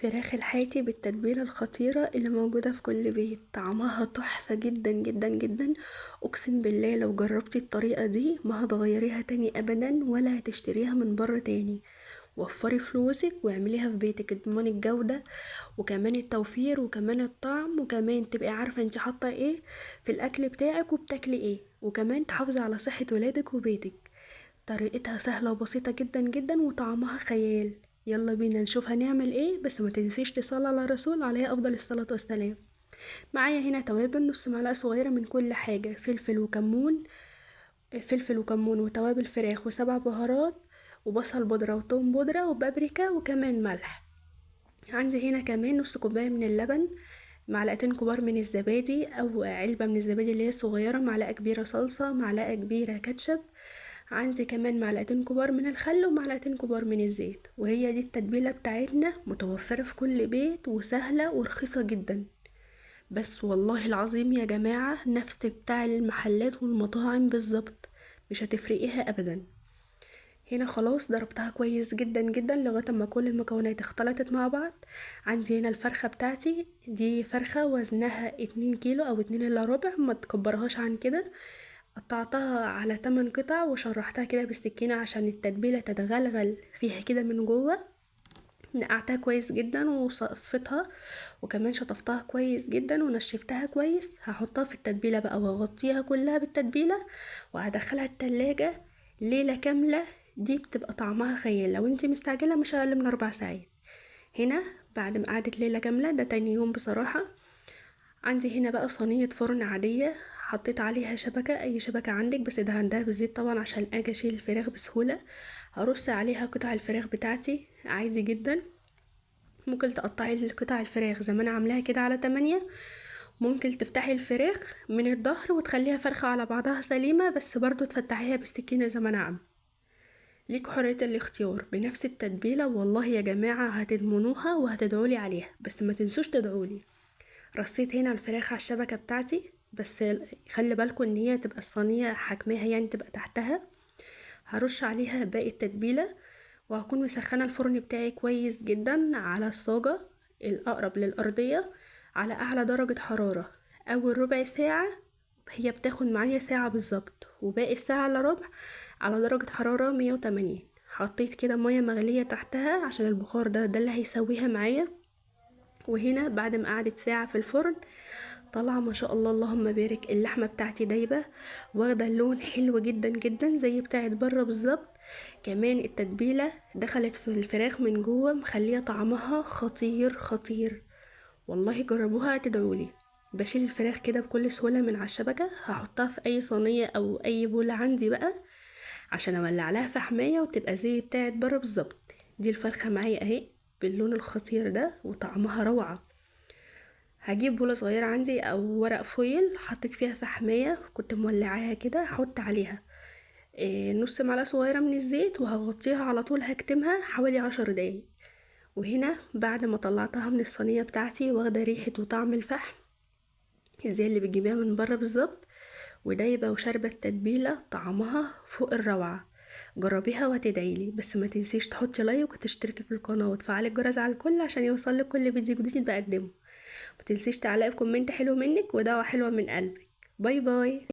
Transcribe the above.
فراخ الحاتي بالتتبيلة الخطيرة اللي موجودة في كل بيت، طعمها تحفة جدا جدا جدا. اقسم بالله لو جربتي الطريقة دي ما هتغيريها تاني ابدا ولا هتشتريها من بره تاني. وفري فلوسك واعمليها في بيتك، اضمني الجودة وكمان التوفير وكمان الطعم وكمان تبقي عارفة انت حاطة ايه في الاكل بتاعك وبتاكلي ايه، وكمان تحافظي على صحة ولادك وبيتك. طريقتها سهلة وبسيطة جدا جدا وطعمها خيال. يلا بينا نشوف هنعمل ايه، بس ما تنسيش تصلي على الرسول عليه افضل الصلاة والسلام. معايا هنا توابل نص معلقة صغيرة من كل حاجة، فلفل وكمون وتوابل فراخ وسبع بهارات وبصل بودرة وتوم بودرة وبابريكا وكمان ملح. عندي هنا كمان نص كوباية من اللبن، معلقتين كبار من الزبادي او علبة من الزبادي اللي هي الصغيرة، معلقة كبيرة صلصة، معلقة كبيرة كاتشب. عندي كمان معلقتين كبار من الخل ومعلقتين كبار من الزيت. وهي دي التتبيلة بتاعتنا، متوفرة في كل بيت وسهلة ورخيصة جدا. بس والله العظيم يا جماعة نفس بتاع المحلات والمطاعم بالظبط، مش هتفرقيها ابدا. هنا خلاص ضربتها كويس جدا جدا لغاية ما كل المكونات اختلطت مع بعض. عندي هنا الفرخة بتاعتي، دي فرخة وزنها 2 كيلو او 2 الا ربع، ما تكبرهاش عن كده. قطعتها على 8 قطع وشرحتها كده بالسكينة عشان التتبيلة تتغلغل فيها كده من جوه. نقعتها كويس جدا وصفتها وكمان شطفتها كويس جدا ونشفتها كويس. هحطها في التتبيلة بقى واغطيها كلها بالتتبيلة وهدخلها التلاجة ليلة كاملة. دي بتبقى طعمها خيال، لو انتي مستعجلة مش اقل من 4 ساعات. هنا بعد ما قعدت ليلة كاملة، ده تاني يوم بصراحة. عندي هنا بقى صينية فرن عادية، حطيت عليها شبكة، اي شبكة عندك، بس ده عندها بالزيت طبعا عشان اجي اشيل الفراخ بسهولة. هرص عليها قطع الفراخ بتاعتي عادي جدا. ممكن تقطعي قطع الفراخ زي ما انا عاملاها كده على 8. ممكن تفتحي الفراخ من الظهر وتخليها فرخة على بعضها سليمة، بس برضو تفتحيها بالسكينة زي ما انا عاملة. ليكوا حرية الاختيار بنفس التتبيلة، والله يا جماعة هتدمنوها وهتدعولي عليها، بس ما تنسوش تدعولي. رصيت هنا الفراخ على الشبكة بتاعتي، بس خلي بالكم ان هي تبقى الصينية حجمها يعني تبقى تحتها. هرش عليها باقي التتبيلة وهكون مسخنة الفرن بتاعي كويس جدا على الصاجة الأقرب للأرضية على أعلى درجة حرارة. أول ربع ساعة، هي بتاخد معايا ساعة بالظبط، وباقي الساعة إلا ربع على درجة حرارة 180. حطيت كده مية مغلية تحتها عشان البخار ده اللي هيسويها معايا. وهنا بعد ما قعدت ساعة في الفرن، طالعة ما شاء الله اللهم بارك، اللحمة بتاعتي دايبة واخدة اللون حلو جدا جدا زي بتاعت بره بالظبط. كمان التتبيلة دخلت في الفراخ من جوه مخليه طعمها خطير خطير. والله جربوها تدعولي. بشيل الفراخ كده بكل سهولة من على الشبكة، هحطها في اي صينية او اي بولة عندي بقى عشان اولع لها فحماية وتبقى زي بتاعت بره بالظبط. دي الفرخة معايا اهي باللون الخطير ده وطعمها روعة. هجيب بولة صغيرة عندي او ورق فويل حطيت فيها فحمية كنت مولعاها كده، هحط عليها نص معلقة صغيرة من الزيت وهغطيها على طول، هكتمها حوالي 10 دقايق. وهنا بعد ما طلعتها من الصينية بتاعتي واخدة ريحة وطعم الفحم زي اللي بتجيبيها من بره بالظبط، ودايبة وشاربة التتبيلة، طعمها فوق الروعة. جربيها وهتدعيلي، بس ما تنسيش تحطي لايك وتشتركي في القناة وتفعلي الجرس على الكل عشان يوصلك كل فيديو جديد بقدمه. ما تنسيش تعلقي بكومنت حلو منك ودعوة حلوة من قلبك. باي باي.